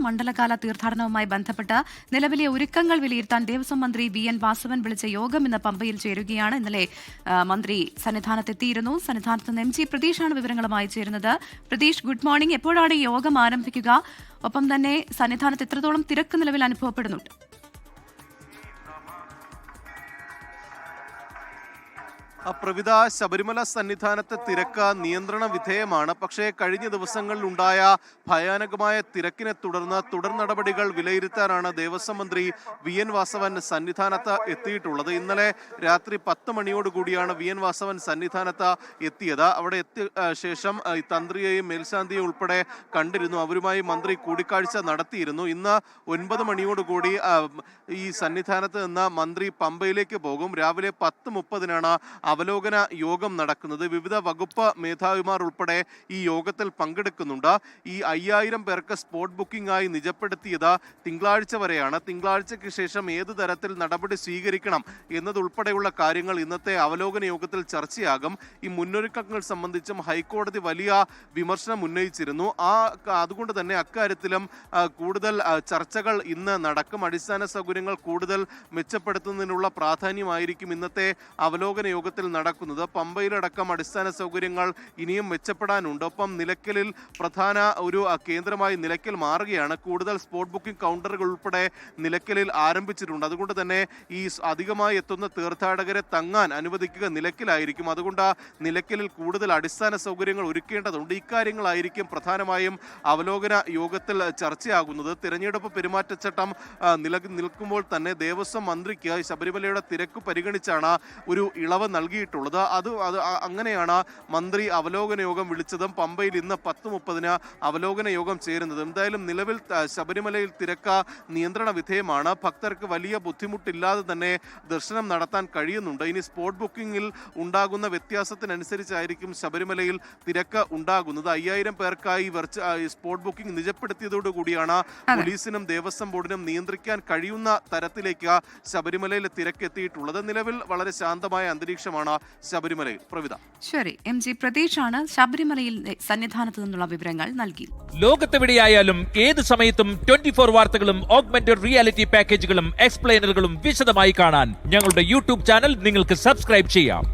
മണ്ഡലകാല തീർത്ഥാടനവുമായി ബന്ധപ്പെട്ട് നിലവിലെ ഒരുക്കങ്ങൾ വിലയിരുത്താൻ ദേവസ്വം മന്ത്രി VN വാസവൻ വിളിച്ച യോഗം ഇന്ന് പമ്പയിൽ ചേരുകയാണ്. ഇന്നലെ മന്ത്രി സന്നിധാനത്തെത്തിയിരുന്നു. സന്നിധാനത്ത് നിന്ന് MG പ്രതീഷാണ് വിവരങ്ങളുമായി ചേരുന്നത്. Pratheesh, good morning. എപ്പോഴാണ് ഈ യോഗം ആരംഭിക്കുക? ഒപ്പം തന്നെ സന്നിധാനത്ത് എത്രത്തോളം തിരക്ക് നിലവിൽ അനുഭവപ്പെടുന്നുണ്ട്? പ്രവിധ, ശബരിമല സന്നിധാനത്തെ തിരക്ക് നിയന്ത്രണ വിധേയമാണ്. പക്ഷേ കഴിഞ്ഞ ദിവസങ്ങളിലുണ്ടായ ഭയാനകമായ തിരക്കിനെ തുടർന്ന് തുടർ നടപടികൾ വിലയിരുത്താനാണ് ദേവസ്വം മന്ത്രി VN വാസവൻ സന്നിധാനത്ത് എത്തിയിട്ടുള്ളത്. ഇന്നലെ രാത്രി 10 മണിയോടുകൂടിയാണ് VN വാസവൻ സന്നിധാനത്ത് എത്തിയത്. അവിടെ എത്തിയ ശേഷം തന്ത്രിയെയും മേൽശാന്തിയെയും ഉൾപ്പെടെ കണ്ടിരുന്നു. അവരുമായി മന്ത്രി കൂടിക്കാഴ്ച നടത്തിയിരുന്നു. ഇന്ന് 9 മണിയോടുകൂടി ഈ സന്നിധാനത്ത് നിന്ന് മന്ത്രി പമ്പയിലേക്ക് പോകും. രാവിലെ 10:30-നാണ് അവലോകന യോഗം നടക്കുന്നത്. വിവിധ വകുപ്പ് മേധാവിമാർ ഉൾപ്പെടെ ഈ യോഗത്തിൽ പങ്കെടുക്കുന്നുണ്ട്. ഈ 5000 പേർക്ക് സ്പോട്ട് ബുക്കിംഗ് ആയി നിജപ്പെടുത്തിയത് തിങ്കളാഴ്ച വരെയാണ്. തിങ്കളാഴ്ചയ്ക്ക് ശേഷം ഏത് തരത്തിൽ നടപടി സ്വീകരിക്കണം എന്നതുൾപ്പെടെയുള്ള കാര്യങ്ങൾ ഇന്നത്തെ അവലോകന യോഗത്തിൽ ചർച്ചയാകും. ഈ മുന്നൊരുക്കങ്ങൾ സംബന്ധിച്ചും ഹൈക്കോടതി വലിയ വിമർശനം ഉന്നയിച്ചിരുന്നു. അതുകൊണ്ട് തന്നെ അക്കാര്യത്തിലും കൂടുതൽ ചർച്ചകൾ ഇന്ന് നടക്കും. അടിസ്ഥാന സൗകര്യങ്ങൾ കൂടുതൽ മെച്ചപ്പെടുത്തുന്നതിനുള്ള പ്രാധാന്യമായിരിക്കും ഇന്നത്തെ അവലോകന യോഗത്തിൽ നടക്കുന്നത്. പമ്പയിലടക്കം അടിസ്ഥാന സൗകര്യങ്ങൾ ഇനിയും മെച്ചപ്പെടാനുണ്ട്. ഒപ്പം നിലയ്ക്കലിൽ പ്രധാന ഒരു കേന്ദ്രമായി നിലയ്ക്കൽ മാറുകയാണ്. കൂടുതൽ സ്പോട്ട് ബുക്കിംഗ് കൗണ്ടറുകൾ ഉൾപ്പെടെ നിലയ്ക്കലിൽ ആരംഭിച്ചിട്ടുണ്ട്. അതുകൊണ്ട് തന്നെ ഈ അധികമായി എത്തുന്ന തീർത്ഥാടകരെ തങ്ങാൻ അനുവദിക്കുക നിലയ്ക്കലായിരിക്കും. അതുകൊണ്ട് നിലയ്ക്കലിൽ കൂടുതൽ അടിസ്ഥാന സൗകര്യങ്ങൾ ഒരുക്കേണ്ടതുണ്ട്. ഇക്കാര്യങ്ങളായിരിക്കും പ്രധാനമായും അവലോകന യോഗത്തിൽ ചർച്ചയാകുന്നത്. തിരഞ്ഞെടുപ്പ് പെരുമാറ്റച്ചട്ടം നിൽക്കുമ്പോൾ തന്നെ ദേവസ്വം മന്ത്രിക്ക് ശബരിമലയുടെ തിരക്ക് പരിഗണിച്ചാണ് ഒരു ഇളവ് നൽകിയിട്ടുള്ളത്. അങ്ങനെയാണ് മന്ത്രി അവലോകന യോഗം വിളിച്ചതും പമ്പയിൽ ഇന്ന് 10:30-ന് അവലോകന യോഗം ചേരുന്നത്. എന്തായാലും നിലവിൽ ശബരിമലയിൽ തിരക്ക് നിയന്ത്രണ വിധേയമാണ്. ഭക്തർക്ക് വലിയ ബുദ്ധിമുട്ടില്ലാതെ തന്നെ ദർശനം നടത്താൻ കഴിയുന്നുണ്ട്. ഇനി സ്പോട്ട് ബുക്കിംഗിൽ ഉണ്ടാകുന്ന വ്യത്യാസത്തിനനുസരിച്ചായിരിക്കും ശബരിമലയിൽ തിരക്ക് ഉണ്ടാകുന്നത്. 5000 പേർക്കായി സ്പോട്ട് ബുക്കിംഗ് നിജപ്പെടുത്തിയതോടുകൂടിയാണ് പോലീസിനും ദേവസ്വം ബോർഡിനും നിയന്ത്രിക്കാൻ കഴിയുന്ന തരത്തിലേക്ക് ശബരിമലയിലെ തിരക്ക് എത്തിയിട്ടുള്ളത്. നിലവിൽ വളരെ ശാന്തമായ അന്തരീക്ഷമാണ് ശബരിമലയിൽ. പ്രവിധ, ശരി. MG പ്രതീഷാണ് ശബരിമലയിൽ സന്നിധാനത്ത് നിന്നുള്ള വിവരങ്ങൾ നൽകി. ലോകത്തെവിടെയായാലും ഏത് സമയത്തും 24 വാർത്തകളും ഓഗ്മെന്റഡ് റിയാലിറ്റി പാക്കേജുകളും എക്സ്പ്ലെയിനറുകളും വിശദമായി കാണാൻ ഞങ്ങളുടെ YouTube ചാനൽ നിങ്ങൾക്ക് സബ്സ്ക്രൈബ് ചെയ്യാം.